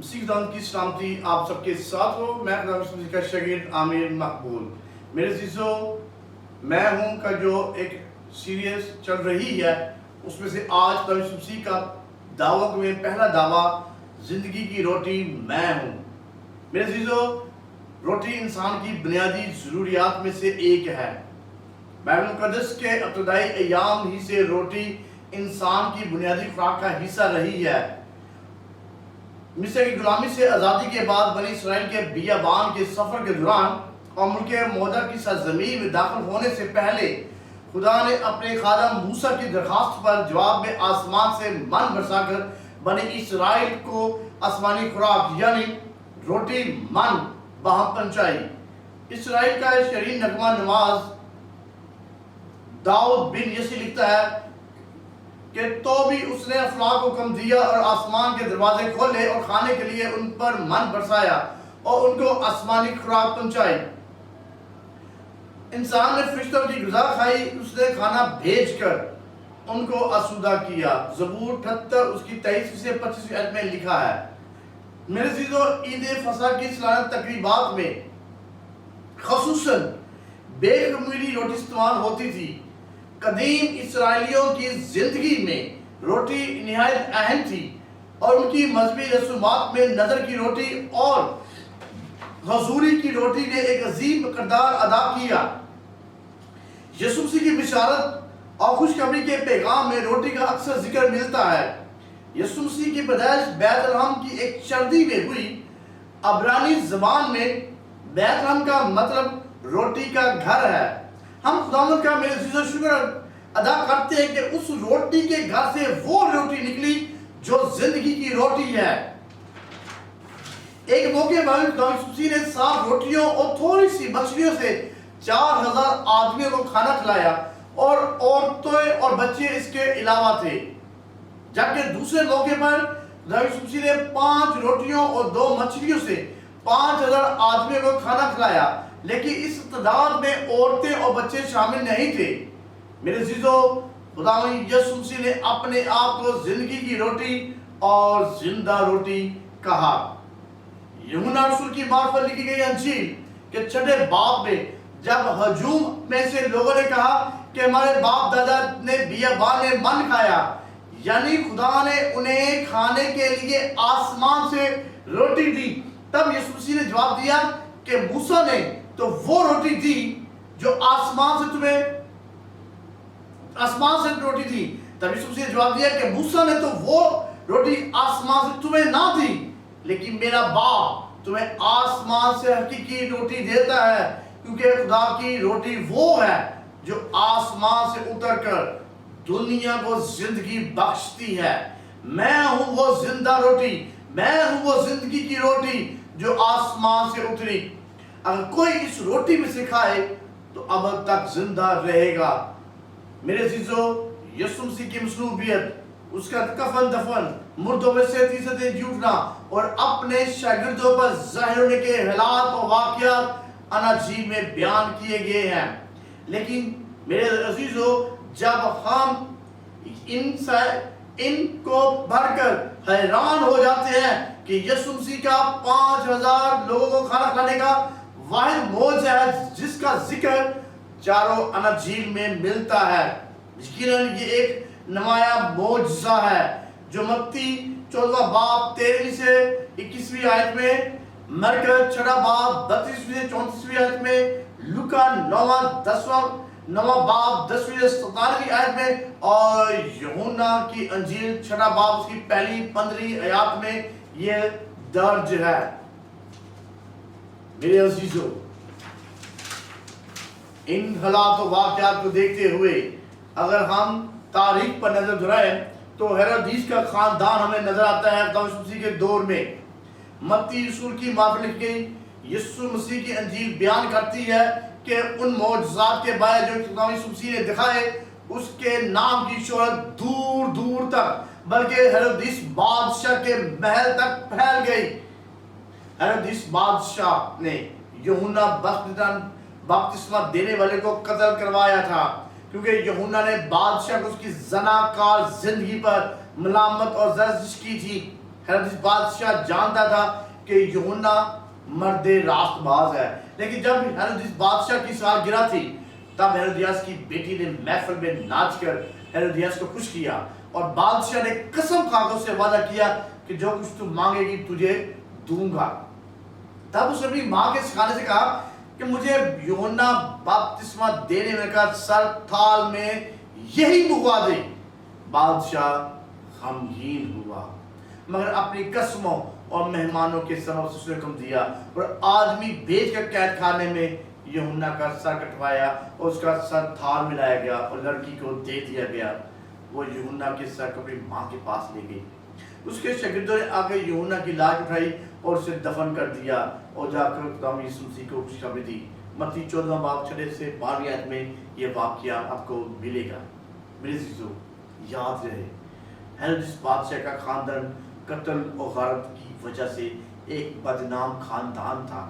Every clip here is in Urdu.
مسیح خدا کی سلامتی آپ سب کے ساتھ ہو۔ میں خدا مسیح کا شاگرد عامر مقبول۔ میرے عزیزو، میں ہوں کا جو ایک سیریز چل رہی ہے، اس میں سے آج خدا مسیح کا دعوت میں پہلا دعویٰ زندگی کی روٹی میں ہوں۔ میرے عزیزو، روٹی انسان کی بنیادی ضروریات میں سے ایک ہے۔ بائبل مقدس کے ابتدائی ایام ہی سے روٹی انسان کی بنیادی خوراک کا حصہ رہی ہے۔ مصر کی غلامی سے آزادی کے بعد بنی اسرائیل کے بیابان کے سفر کے دوران اور ملک معاہدہ کی سرزمین میں داخل ہونے سے پہلے خدا نے اپنے خادم موسیٰ کی درخواست پر جواب میں آسمان سے من برسا کر بنی اسرائیل کو آسمانی خوراک یعنی روٹی من بہم پہنچائی۔ اسرائیل کا شرعی نغمہ نواز داؤد بن یسی لکھتا ہے کہ تو بھی اس نے افلاک کو حکم دیا اور آسمان کے دروازے کھولے اور کھانے کے لیے ان پر من برسایا اور ان کو آسمانی خوراک پہنچائی۔ انسان نے فرشتوں کی غذا کھائی، اس نے کھانا بھیج کر ان کو آسودہ کیا۔ زبور 78 اس کی 23 سے 25 آیت میں لکھا ہے۔ میرے عزیزو، عید فصح کی سالانہ تقریبات میں خصوصاً بے خمیری روٹی استعمال ہوتی تھی۔ قدیم اسرائیلیوں کی زندگی میں روٹی نہایت اہم تھی اور ان کی مذہبی رسومات میں نظر کی روٹی اور حضوری کی روٹی نے ایک عظیم کردار ادا کیا۔ یسوع مسیح کی بشارت اور خوشخبری کے پیغام میں روٹی کا اکثر ذکر ملتا ہے۔ یسوع مسیح کی پیدائش بیت لحم کی ایک چردی میں ہوئی۔ عبرانی زبان میں بیت لحم کا مطلب روٹی کا گھر ہے۔ ہم خداوند کا میرے عزیزو شکر ادا کرتے ہیں کہ اس روٹی کے گھر سے وہ روٹی نکلی جو زندگی کی روٹی ہے۔ ایک موقع پر خداوند مسیح نے 7 روٹیوں اور تھوڑی سی مچھلیوں سے 4000 آدمیوں کو کھانا کھلایا اور عورتیں اور بچے اس کے علاوہ تھے۔ جبکہ دوسرے موقع پر خداوند مسیح نے 5 روٹیوں اور 2 مچھلیوں سے 5000 آدمیوں کو کھانا کھلایا، لیکن اس تعداد میں عورتیں اور بچے شامل نہیں تھے۔ میرے عزیزو، خداوند یسوع مسیح نے اپنے آپ کو زندگی کی روٹی اور زندہ روٹی کہا۔ یوحنا رسول کی معرفت لکھی گئی انجیل کے 6 باب میں جب ہجوم میں سے لوگوں نے کہا کہ ہمارے باپ دادا نے بیابان میں من کھایا، یعنی خدا نے انہیں کھانے کے لیے آسمان سے روٹی دی، تب یسوع مسیح نے جواب دیا کہ موسیٰ نے تو وہ روٹی دی جو آسمان سے روٹی دی۔ تب یسوع مسیح نے جواب دیا کہ موسیٰ نے تو وہ روٹی آسمان سے تمہیں نہ دی، لیکن میرا باپ تمہیں آسمان سے حقیقی روٹی دیتا ہے، کیونکہ خدا کی روٹی وہ ہے جو آسمان سے اتر کر دنیا کو زندگی بخشتی ہے۔ میں ہوں وہ زندہ روٹی، میں ہوں وہ زندگی کی روٹی جو آسمان سے اتری۔ اگر کوئی اس روٹی میں سے کھائے تو ابد تک زندہ رہے گا۔ میرے عزیزو، یسوع مسیح کی مصلوبیت، اس کا کفن دفن، مردوں میں سے تیسرے دن اٹھنا اور اپنے شاگردوں پر ظاہر ہونے کے حالات اور واقعات اناجیل میں بیان کیے گئے ہیں۔ لیکن میرے عزیزو، جب ہم ان کو پڑھ کر حیران ہو جاتے ہیں کہ یسوع مسیح کا 5000 لوگوں کو کھانا کھلانے کا واحد معجزہ ہے جس کا ذکر چاروں اناجیل میں ملتا ہے، یقیناً یہ ایک نمایاں معجزہ ہے جو متی 14 باب 13 سے 21 آیت میں، مرکز 6 باب 32 سے 34 آیت میں، لوکا 9 باب 10 سے 17 آیت میں اور یوحنا کی انجیل 6 باب اس کی پہلی 15 آیات میں یہ درج ہے۔ میرے عزیزو، ان حالات و واقعات کو دیکھتے ہوئے اگر ہم تاریخ پر نظر دہرائیں تو ہیرودیس کا خاندان ہمیں نظر آتا ہے خداوند مسیح کے دور میں۔ متی رسول کی معرفت لکھی گئی یسوع مسیح کی انجیل بیان کرتی ہے کہ ان معجزات کے باعث جو خداوند مسیح نے دکھائے، اس کے نام کی شہرت دور دور تک بلکہ ہیرودیس بادشاہ کے محل تک پھیل گئی۔ ہیرودیس بادشاہ نے یوحنا بپتسمہ دینے والے کو قتل کروایا تھا، کیونکہ یوحنا نے بادشاہ کو اس کی زناکار زندگی پر ملامت اور زرزش کی تھی۔ ہیرودیس بادشاہ جانتا تھا کہ یوحنا مرد راست باز ہے، لیکن جب ہیرودیس بادشاہ کی سالگرہ تھی تب ہیرودیاس کی بیٹی نے محفل میں ناچ کر ہیرودیاس کو خوش کیا، اور بادشاہ نے قسم کھا کر اس سے وعدہ کیا کہ جو کچھ تو مانگے گی تجھے دوں گا۔ تب اس نے اپنی ماں کے سکھانے سے کہا کہ مجھے یوحنا بپتسمہ دینے میں کا سر تھال میں یہی منگوا دے۔ بادشاہ غمگین ہوا، مگر اپنی قسموں اور مہمانوں کے سبب سے اس نے حکم دیا اور آدمی بھیج کر قید خانے میں یوحنا کا سر کٹوایا اور اس کا سر تھال میں لایا گیا اور لڑکی کو دے دیا گیا۔ وہ یوحنا کے سر کو اپنی ماں کے پاس لے گئی۔ اس کے شاگردوں نے آ کے یوحنا کی لاش اٹھائی اور اسے دفن کر دیا اور جا کر خدا یسوع مسیح کو خوشخبری دی۔ متی 14 باب 6 سے 12 آیت میں یہ واقعہ آپ کو ملے گا۔ میرے عزیزو، یاد رہے ہیرودیس بادشاہ کا خاندان قتل و غارت کی وجہ سے ایک بدنام خاندان تھا۔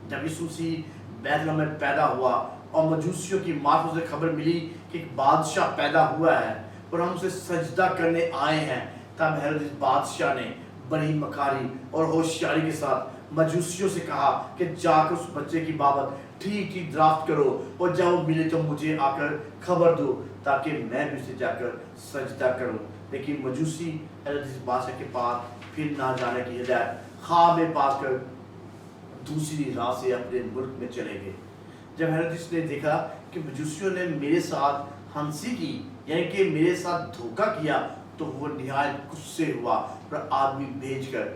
جب یسوع مسیح بیت لحم میں پیدا ہوا اور مجوسیوں کی معرفت سے خبر ملی کہ ایک بادشاہ پیدا ہوا ہے اور ہم اسے سجدہ کرنے آئے ہیں، تب ہیرودیس بادشاہ نے بڑی مکاری اور ہوشیاری کے ساتھ مجوسیوں سے کہا کہ جا کر اس بچے کی بابت ٹھیک ٹھیک دریافت کرو اور جب وہ ملے تو مجھے آ کر خبر دو تاکہ میں بھی اسے جا کر سجدہ کروں۔ لیکن مجوسی ہیرودیس بادشاہ کے پاس پھر نہ جانے کی ہدایت خواب میں پا کر دوسری راہ سے اپنے ملک میں چلے گئے۔ جب ہیرودیس نے دیکھا کہ مجوسیوں نے میرے ساتھ ہنسی کی، یعنی کہ میرے ساتھ دھوکہ کیا، تو وہ نہایت غصے ہوا اور آدمی بھیج کر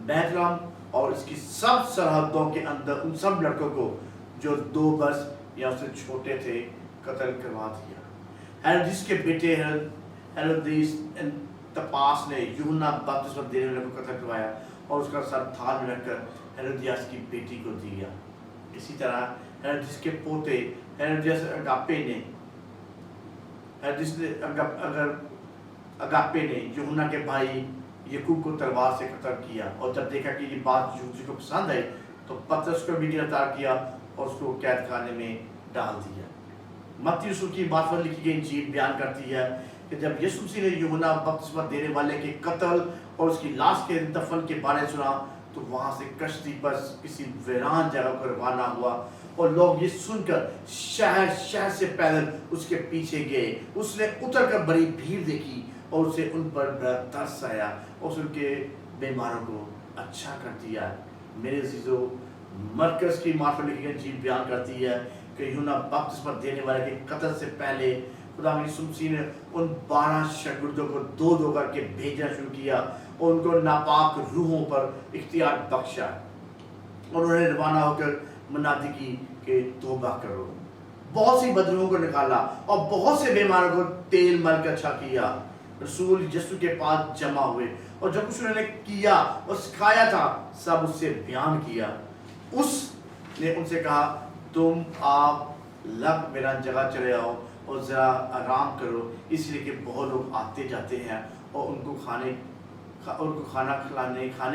بیت لحم اور اس کی سب سرحدوں کے اندر ان سب لڑکوں کو جو 2 برس یا اس سے چھوٹے تھے قتل کروا دیا۔ ہیرودیس کے بیٹے ہیرودیس انتپاس نے یوحنا بپتسمہ دینے والے کو قتل کروایا اور اس کا سر تھال میں رکھ کر ہیرودیاس کی بیٹی کو دیا۔ اسی طرح ہیرودیس کے پوتے ہیرودیس اگاپے نے یوحنا کے بھائی یعقوب کو تلوار سے قتل کیا، اور جب دیکھا کہ یہ بات یہودیوں کو پسند آئی تو پترس کو بھی گرفتار کیا اور اس کو قید خانے میں ڈال دیا۔ متی رسول کی معرفت لکھی گئی انجیل بیان کرتی ہے کہ جب یسوع مسیح نے یوحنا بپتسمہ دینے والے کے قتل اور اس کی لاش کے دفن کے بارے سنا تو وہاں سے کشتی پر کسی ویران جگہ پر روانہ ہوا، اور لوگ یہ سن کر شہر سے پیدل اس کے پیچھے گئے۔ اس نے اتر کر بڑی بھیڑ دیکھی اور اسے ان پر بڑا ترس آیا اور اس ان کے بیماروں کو اچھا کر دیا۔ میرے عزیزو، مرکز کی معرفت لکھی گئی انجیل بیان کرتی ہے کہ یوحنا بپتسمہ دینے والے کے قتل سے پہلے خدا یسوع مسیح نے ان 12 شاگردوں کو 2 کر کے بھیجنا شروع کیا اور ان کو ناپاک روحوں پر اختیار بخشا، اور انہوں نے روانہ ہو کر منادی کی کہ توبہ کرو۔ بہت سی بدروحوں کو نکالا اور بہت سے بیماروں کو تیل مل کر اچھا کیا۔ رسول یسوع کے پاس جمع ہوئے اور جو کچھ انہوں نے کیا اور سکھایا تھا سب اس سے بیان کیا۔ اس نے ان سے کہا، تم آپ لگ میرا جگہ چلے آؤ اور ذرا آرام کرو، اس لیے کہ بہت لوگ آتے جاتے ہیں اور ان کو کھانے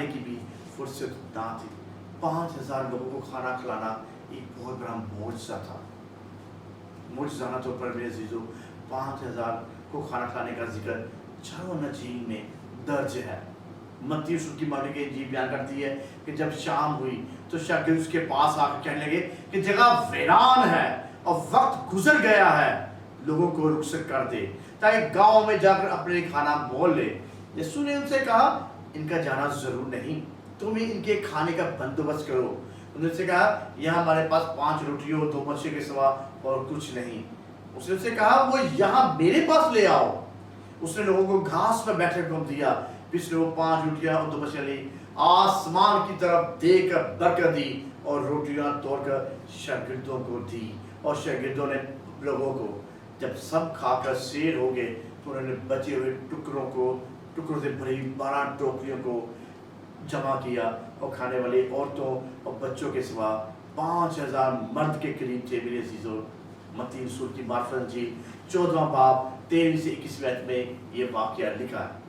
کی بھی فرصت نہ تھی۔ 5000 لوگوں کو کھانا کھلانا ایک بہت بڑا معجزہ تھا۔ معجزانہ طور پر میرے عزیزو، 5000 کو کھانا کھلانے کا ذکر چاروں انجیل میں درج ہے۔ متی رسول کی معرفت کی انجیل بیان کرتی ہے کہ جب شام ہوئی تو شاگرد اس کے پاس آ کے کہنے لگے کہ جگہ ویران ہے اور وقت گزر گیا ہے، لوگوں کو رخصت کر دے تاکہ گاؤں میں جا کر اپنے لیے کھانا مول لے۔ یسوع نے ان سے کہا، ان کا جانا ضرور نہیں، تم ان کے کھانے کا بندوبست کرو۔ انہوں نے سے کہا، یہاں ہمارے پاس 5 روٹیوں اور 2 مچھلی کے سوا اور کچھ نہیں۔ اس نے سے کہا، وہ یہاں میرے پاس لے آؤ۔ اس نے لوگوں کو گھاس پر بیٹھے کو دیا، پھر اس نے وہ 5 روٹیاں اور 2 مچھلیاں لی، آسمان کی طرف دیکھ کر برکت دی اور روٹیاں توڑ کر شاگردوں کو دی، اور شاگردوں نے لوگوں کو جب سب کھا کر سیر ہو گئے تو انہوں نے بچے ہوئے ٹکڑوں سے بھری 12 ٹوکریوں کو جمع کیا، اور کھانے والی عورتوں اور بچوں کے سوا 5000 مرد کے قریب تھے۔ میرے عزیزو، متی رسول کی معرفت انجیل 14 باب 13 سے 21 آیت میں یہ واقعہ لکھا ہے۔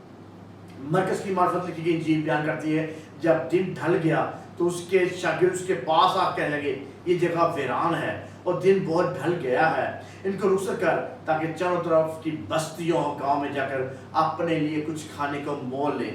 مرکز کی معرفت لکھی گئی انجیل بیان کرتی ہے، جب دن ڈھل گیا تو اس کے شاگرد اس کے پاس آ کہنے لگے، یہ جگہ ویران ہے اور دن بہت ڈھل گیا ہے، ان کو رخصت کر تاکہ چاروں طرف کی بستیوں اور گاؤں میں جا کر اپنے لیے کچھ کھانے کو مول لیں۔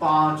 5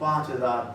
5000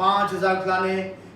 5000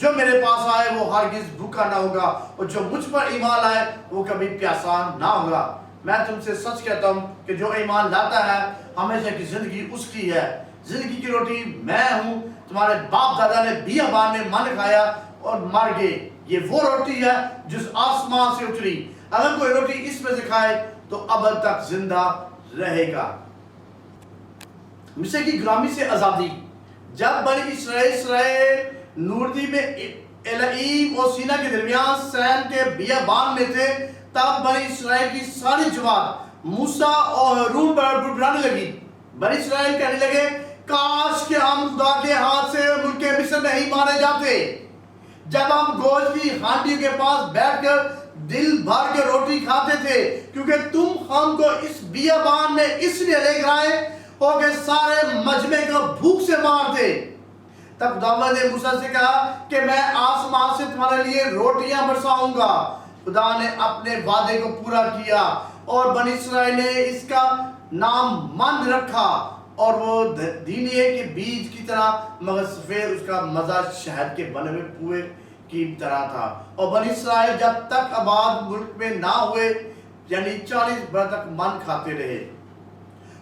جو میرے پاس آئے وہ ہرگز بھوکا نہ ہوگا، اور جو مجھ پر ایمان لائے وہ کبھی پیاسا نہ ہوگا۔ میں تم سے سچ کہتا ہوں کہ جو ایمان لاتا ہے ہمیشہ کی زندگی اس کی ہے۔ زندگی کی روٹی میں ہوں۔ تمہارے باپ دادا نے بیابان میں من کھایا اور مر گئے، یہ وہ روٹی ہے جس آسمان سے اتری، اگر کوئی روٹی اس میں سے کھائے تو ابد تک زندہ رہے گا۔ مصر کی غلامی سے آزادی۔ جب بنی اسرائیل نوردی میں العیم اور سینا کے درمیان سین کے بیابان میں تھے، تب بنی اسرائیل کی ساری جماعت موسیٰ اور ہارون پر بڑھانے لگی۔ بنی اسرائیل کہنے لگے، کاش کہ ہم خدا کے ہاتھ سے ملک مصر میں ہی مارے جاتے، جب ہم گوشت کی ہانڈی کے پاس بیٹھ کر دل بھر کے روٹی کھاتے تھے، کیونکہ تم ہم کو اس بیابان میں اس لیے لے کر آئے ہو کہ سارے مجمع کو بھوک سے مار دے۔ تب خداوند نے موسیٰ سے کہا کہ میں آسمان سے تمہارے لیے روٹیاں برساؤں گا۔ خدا نے اپنے وعدے کو پورا کیا اور بنی اسرائیل نے اس کا نام من رکھا، اور وہ دینیے کے بیج کی طرح مگر سفید، اس کا مزہ شہد کے بنے ہوئے پوئے کی طرح تھا۔ اور بنی اسرائیل جب تک آباد ملک میں نہ ہوئے، یعنی 40 برس تک من کھاتے رہے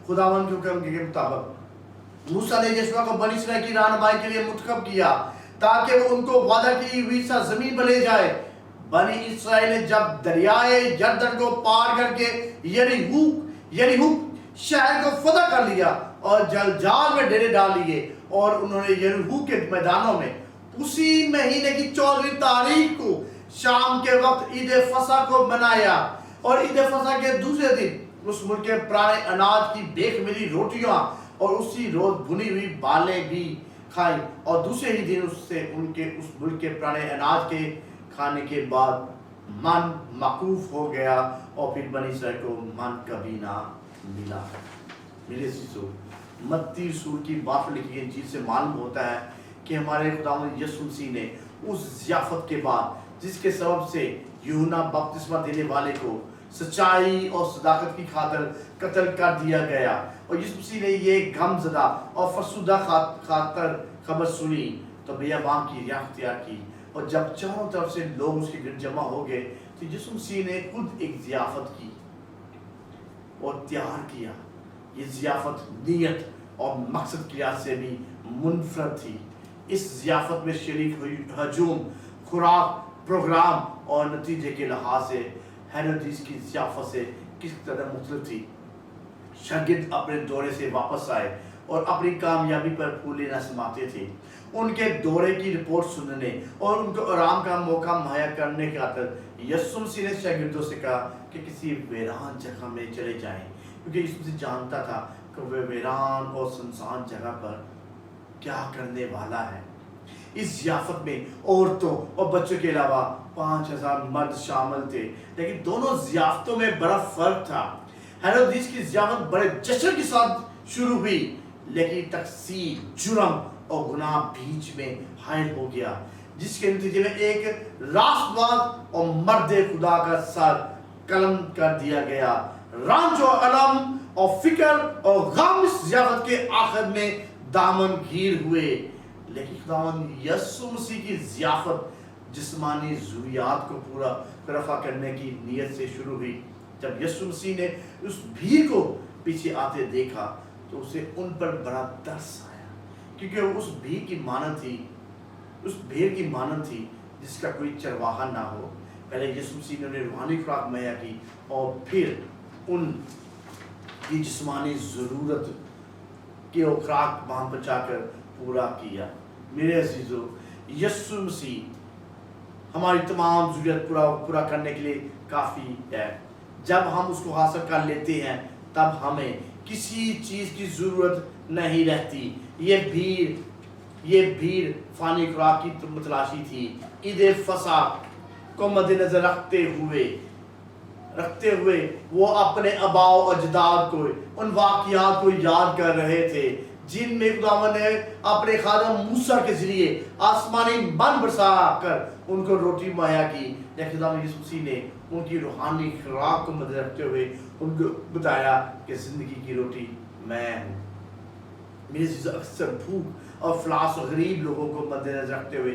خداوند کے حکم کے مطابق۔ موسیٰ نے یشوع کو بنی اسرائیل کی رہنمائی کے لیے منتخب کیا تاکہ وہ ان کو وعدہ کی ہوئی زمین پر لے جائے۔ بنی اسرائیل نے جب دریائے یردن کو پار کر کے یریحو شہر کو فتح کر لیا اور جلجال میں ڈیرے ڈال لیے، اور انہوں نے یریحو کے میدانوں میں اسی مہینے کی 14 تاریخ کو شام کے وقت عید فصح کو منایا، اور عید فصح کے دوسرے دن اس ملک کے پرانے اناج کی بیک ملی روٹیاں اور اسی روز بھنی ہوئی بالیں بھی کھائی، اور دوسرے ہی دن اس ملک کے پرانے اناج کے کھانے کے بعد من موقوف ہو گیا، اور پھر بنی اسرائیل کو من کبھی نہ ملا۔ میرے عزیزو، متی رسول کی بات لکھی گئی چیز سے معلوم ہوتا ہے کہ ہمارے خداوند یسوع مسیح نے اس ضیافت کے بعد جس کے سبب سے یوحنا بپتسمہ دینے والے کو سچائی اور صداقت کی خاطر قتل کر دیا گیا، اور یسوع مسیح نے یہ غم زدہ اور فرسودہ خاطر خبر سنی تو بیابان کی راہ اختیار کی، اور جب چاروں طرف سے لوگ اس کے گرد جمع ہو گئے تو یسوع مسیح نے خود ایک ضیافت کی اور تیار کیا۔ یہ ضیافت نیت اور مقصد کی لحاظ سے بھی منفرد تھی۔ اس ضیافت میں شریک ہوئی ہجوم، خوراک، پروگرام اور نتیجے کے لحاظ سے ہیرودیس کی ضیافت سے کس طرح مختلف تھی۔ شاگرد اپنے دورے سے واپس آئے اور اپنی کامیابی پر پھولے نہ سماتے تھے۔ ان کے دورے کی رپورٹ سننے اور ان کو آرام کا موقع مہیا کرنے کی خاطر یسوع مسیح نے شاگردوں سے کہا کہ کسی ویران جگہ میں چلے جائیں، کیونکہ یسوع مسیح جانتا تھا کہ وہ ویران اور سنسان جگہ پر کیا کرنے والا ہے۔ اس ضیافت میں عورتوں اور بچوں کے علاوہ 5000 مرد شامل تھے، لیکن دونوں ضیافتوں میں بڑا فرق تھا۔ ہیرودیس کی ضیافت بڑے جشن کے ساتھ شروع ہوئی، لیکن تقصیر، جرم اور گناہ بیچ میں حائل ہو گیا، جس کے نتیجے میں ایک راست باز اور مرد خدا کا سر قلم کر دیا گیا۔ رنج و علم اور فکر اور غم اس ضیافت کے آخر میں دامن گیر ہوئے، لیکن خداوند یسوع مسیح کی ضیافت جسمانی ضروریات کو پورا رفع کرنے کی نیت سے شروع ہوئی۔ جب یسوع مسیح نے اس بھیڑ کو پیچھے آتے دیکھا تو اسے ان پر بڑا ترس آیا، کیونکہ وہ اس بھیڑ کی مانند تھی جس کا کوئی چرواہا نہ ہو۔ پہلے یسوع مسیح نے انہیں روحانی خوراک مہیا کی اور پھر ان کی جسمانی ضرورت کی خوراک وہاں پہنچا کر پورا کیا۔ میرے عزیزو، یسوع مسیح ہماری تمام ضرورت پورا کرنے کے لیے کافی ہے۔ جب ہم اس کو حاصل کر لیتے ہیں تب ہمیں کسی چیز کی ضرورت نہیں رہتی۔ یہ بھیڑ فانی خوراک کی متلاشی تھی۔ عید فصح کو مد نظر رکھتے ہوئے وہ اپنے آباء و اجداد کو ان واقعات کو یاد کر رہے تھے جن میں خداوند نے اپنے خادم موسیٰ کے ذریعے آسمانی من برسا کر ان کو روٹی مہیا کی۔ لیکن خداوند یسوع مسیح نے ان کی روحانی خوراک کو مد رکھتے ہوئے ان کو بتایا کہ زندگی کی روٹی میں ہوں۔ میرے عزیزو، اکثر بھوک اور افلاس و غریب لوگوں کو مد نظر رکھتے ہوئے